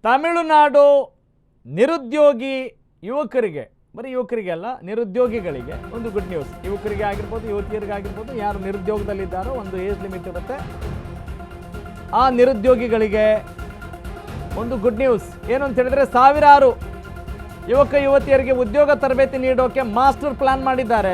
ತಮಿಳುನಾಡು ನಿರುದ್ಯೋಗಿ ಯುವಕರಿಗೆ, ಬರೀ ಯುವಕರಿಗೆ ಅಲ್ಲ, ನಿರುದ್ಯೋಗಿಗಳಿಗೆ ಒಂದು ಗುಡ್ ನ್ಯೂಸ್. ಯುವಕರಿಗೆ ಆಗಿರ್ಬೋದು, ಯುವತಿಯರಿಗೆ ಆಗಿರ್ಬೋದು, ಯಾರು ನಿರುದ್ಯೋಗದಲ್ಲಿದ್ದಾರೋ ಒಂದು ಏಜ್ ಲಿಮಿಟ್ ಇರುತ್ತೆ. ಆ ನಿರುದ್ಯೋಗಿಗಳಿಗೆ ಒಂದು ಗುಡ್ ನ್ಯೂಸ್ ಏನು ಅಂತ ಹೇಳಿದ್ರೆ, ಸಾವಿರಾರು ಯುವಕ ಯುವತಿಯರಿಗೆ ಉದ್ಯೋಗ ತರಬೇತಿ ನೀಡೋಕೆ ಮಾಸ್ಟರ್ ಪ್ಲಾನ್ ಮಾಡಿದ್ದಾರೆ.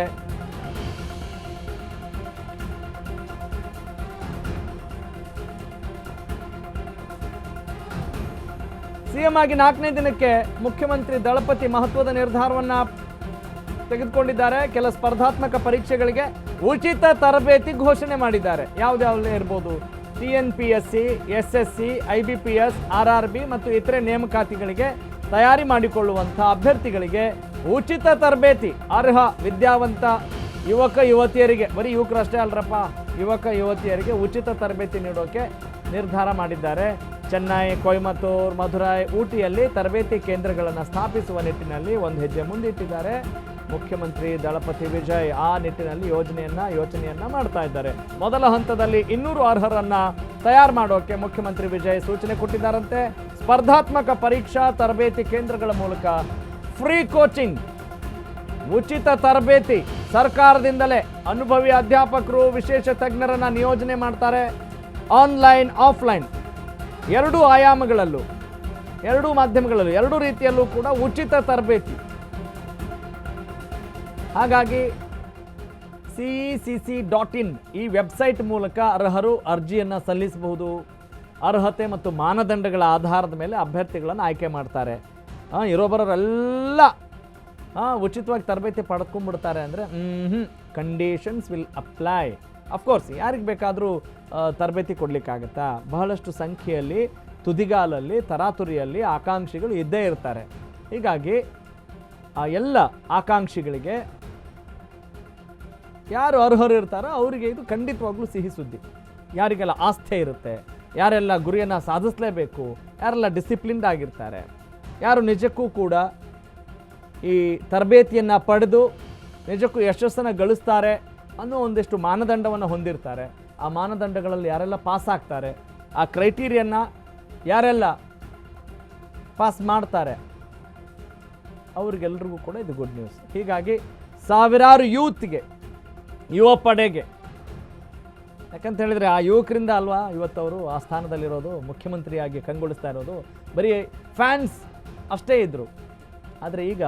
ಸಿಎಂ ಆಗಿ 4ನೇ ದಿನಕ್ಕೆ ಮುಖ್ಯಮಂತ್ರಿ ದಳಪತಿ ಮಹತ್ವದ ನಿರ್ಧಾರವನ್ನು ತೆಗೆದುಕೊಂಡಿದ್ದಾರೆ. ಕೆಲ ಸ್ಪರ್ಧಾತ್ಮಕ ಪರೀಕ್ಷೆಗಳಿಗೆ ಉಚಿತ ತರಬೇತಿ ಘೋಷಣೆ ಮಾಡಿದ್ದಾರೆ. ಯಾವುದ್ಯಾವುದೇ ಇರ್ಬೋದು, TNPSC, SSC, IBPS, RRB ಮತ್ತು ಇತರೆ ನೇಮಕಾತಿಗಳಿಗೆ ತಯಾರಿ ಮಾಡಿಕೊಳ್ಳುವಂಥ ಅಭ್ಯರ್ಥಿಗಳಿಗೆ ಉಚಿತ ತರಬೇತಿ. ಅರ್ಹ ವಿದ್ಯಾವಂತ ಯುವಕ ಯುವತಿಯರಿಗೆ, ಬರೀ ಯುವಕರಷ್ಟೇ ಅಲ್ರಪ್ಪ, ಯುವಕ ಯುವತಿಯರಿಗೆ ಉಚಿತ ತರಬೇತಿ ನೀಡೋಕೆ ನಿರ್ಧಾರ ಮಾಡಿದ್ದಾರೆ. ಚೆನ್ನೈ, ಕೊಯಮತ್ತೂರು, ಮಧುರೈ, ಊಟಿಯಲ್ಲಿ ತರಬೇತಿ ಕೇಂದ್ರಗಳನ್ನು ಸ್ಥಾಪಿಸುವ ನಿಟ್ಟಿನಲ್ಲಿ ಒಂದು ಹೆಜ್ಜೆ ಮುಂದಿಟ್ಟಿದ್ದಾರೆ ಮುಖ್ಯಮಂತ್ರಿ ದಳಪತಿ ವಿಜಯ್. ಆ ನಿಟ್ಟಿನಲ್ಲಿ ಯೋಚನೆಯನ್ನ ಮಾಡ್ತಾ ಇದ್ದಾರೆ. ಮೊದಲ ಹಂತದಲ್ಲಿ 200 ಅರ್ಹರನ್ನ ತಯಾರು ಮಾಡೋಕೆ ಮುಖ್ಯಮಂತ್ರಿ ವಿಜಯ್ ಸೂಚನೆ ಕೊಟ್ಟಿದ್ದಾರಂತೆ. ಸ್ಪರ್ಧಾತ್ಮಕ ಪರೀಕ್ಷಾ ತರಬೇತಿ ಕೇಂದ್ರಗಳ ಮೂಲಕ ಫ್ರೀ ಕೋಚಿಂಗ್, ಉಚಿತ ತರಬೇತಿ, ಸರ್ಕಾರದಿಂದಲೇ ಅನುಭವಿ ಅಧ್ಯಾಪಕರು, ವಿಶೇಷ ತಜ್ಞರನ್ನ ನಿಯೋಜನೆ ಮಾಡ್ತಾರೆ. ಆನ್ಲೈನ್, ಆಫ್ಲೈನ್ ಎರಡೂ ಆಯಾಮಗಳಲ್ಲೂ, ಎರಡೂ ಮಾಧ್ಯಮಗಳಲ್ಲೂ, ಎರಡೂ ರೀತಿಯಲ್ಲೂ ಕೂಡ ಉಚಿತ ತರಬೇತಿ. ಹಾಗಾಗಿ CECC.in ಈ ವೆಬ್ಸೈಟ್ ಮೂಲಕ ಅರ್ಹರು ಅರ್ಜಿಯನ್ನು ಸಲ್ಲಿಸಬಹುದು. ಅರ್ಹತೆ ಮತ್ತು ಮಾನದಂಡಗಳ ಆಧಾರದ ಮೇಲೆ ಅಭ್ಯರ್ಥಿಗಳನ್ನು ಆಯ್ಕೆ ಮಾಡ್ತಾರೆ. ಇರೋಬರೋರೆಲ್ಲ ಉಚಿತವಾಗಿ ತರಬೇತಿ ಪಡ್ಕೊಂಡ್ಬಿಡ್ತಾರೆ ಅಂದರೆ ಕಂಡೀಷನ್ಸ್ ವಿಲ್ ಅಪ್ಲೈ. ಅಫ್ಕೋರ್ಸ್ ಯಾರಿಗೆ ಬೇಕಾದರೂ ತರಬೇತಿ ಕೊಡಲಿಕ್ಕಾಗತ್ತಾ? ಬಹಳಷ್ಟು ಸಂಖ್ಯೆಯಲ್ಲಿ, ತುದಿಗಾಲಲ್ಲಿ, ತರಾತುರಿಯಲ್ಲಿ ಆಕಾಂಕ್ಷಿಗಳು ಇದ್ದೇ ಇರ್ತಾರೆ. ಹೀಗಾಗಿ ಆ ಎಲ್ಲ ಆಕಾಂಕ್ಷಿಗಳಿಗೆ, ಯಾರು ಅರ್ಹರು ಇರ್ತಾರೋ ಅವರಿಗೆ ಇದು ಖಂಡಿತವಾಗ್ಲೂ ಸಿಹಿ ಸುದ್ದಿ. ಯಾರಿಗೆಲ್ಲ ಆಸ್ಥೆ ಇರುತ್ತೆ, ಯಾರೆಲ್ಲ ಗುರಿಯನ್ನು ಸಾಧಿಸಲೇಬೇಕು, ಯಾರೆಲ್ಲ ಡಿಸಿಪ್ಲಿನ್ಡ್ ಆಗಿರ್ತಾರೆ, ಯಾರು ನಿಜಕ್ಕೂ ಕೂಡ ಈ ತರಬೇತಿಯನ್ನು ಪಡೆದು ನಿಜಕ್ಕೂ ಯಶಸ್ಸನ್ನು ಗಳಿಸ್ತಾರೆ ಅನ್ನೋ ಒಂದಿಷ್ಟು ಮಾನದಂಡವನ್ನು ಹೊಂದಿರ್ತಾರೆ. ಆ ಮಾನದಂಡಗಳಲ್ಲಿ ಯಾರೆಲ್ಲ ಪಾಸ್ ಆಗ್ತಾರೆ, ಆ ಕ್ರೈಟೀರಿಯನ್ನ ಯಾರೆಲ್ಲ ಪಾಸ್ ಮಾಡ್ತಾರೆ, ಅವ್ರಿಗೆಲ್ರಿಗೂ ಕೂಡ ಇದು ಗುಡ್ ನ್ಯೂಸ್. ಹೀಗಾಗಿ ಸಾವಿರಾರು ಯೂತ್ಗೆ, ಯುವ ಪಡೆಗೆ, ಯಾಕಂತ ಹೇಳಿದರೆ ಆ ಯುವಕರಿಂದ ಅಲ್ವಾ ಇವತ್ತವರು ಆ ಸ್ಥಾನದಲ್ಲಿರೋದು, ಮುಖ್ಯಮಂತ್ರಿಯಾಗಿ ಕಂಗೊಳಿಸ್ತಾ ಇರೋದು. ಬರೀ ಫ್ಯಾನ್ಸ್ ಅಷ್ಟೇ ಇದ್ದರು, ಆದರೆ ಈಗ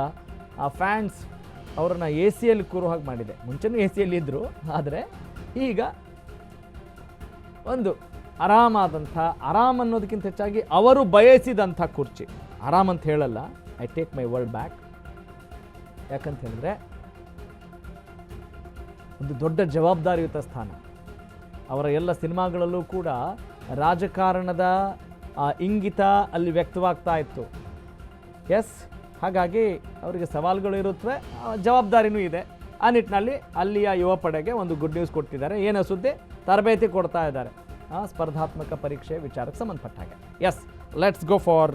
ಆ ಫ್ಯಾನ್ಸ್ ಅವರನ್ನು AC ಕೂರೋ ಹಾಗೆ ಮಾಡಿದೆ. ಮುಂಚೆನೂ AC ಇದ್ದರು, ಆದರೆ ಈಗ ಒಂದು ಆರಾಮಾದಂಥ, ಆರಾಮ್ ಅನ್ನೋದಕ್ಕಿಂತ ಹೆಚ್ಚಾಗಿ ಅವರು ಬಯಸಿದಂಥ ಕುರ್ಚಿ. ಆರಾಮ್ ಅಂತ ಹೇಳಲ್ಲ, I take my word back. ಯಾಕಂತ ಹೇಳಿದ್ರೆ ಒಂದು ದೊಡ್ಡ ಜವಾಬ್ದಾರಿಯುತ ಸ್ಥಾನ. ಅವರ ಎಲ್ಲ ಸಿನಿಮಾಗಳಲ್ಲೂ ಕೂಡ ರಾಜಕಾರಣದ ಇಂಗಿತ ಅಲ್ಲಿ ವ್ಯಕ್ತವಾಗ್ತಾ ಇತ್ತು. ಎಸ್, ಹಾಗಾಗಿ ಅವರಿಗೆ ಸವಾಲುಗಳು ಇರುತ್ತವೆ, ಜವಾಬ್ದಾರಿನೂ ಇದೆ. ಆ ನಿಟ್ಟಿನಲ್ಲಿ ಅಲ್ಲಿಯ ಯುವ ಪಡೆಗೆ ಒಂದು ಗುಡ್ ನ್ಯೂಸ್ ಕೊಡ್ತಿದ್ದಾರೆ. ಏನೋ ಸುದ್ದಿ, ತರಬೇತಿ ಕೊಡ್ತಾ ಇದ್ದಾರೆ ಸ್ಪರ್ಧಾತ್ಮಕ ಪರೀಕ್ಷೆ ವಿಚಾರಕ್ಕೆ ಸಂಬಂಧಪಟ್ಟ ಹಾಗೆ. S, let's go for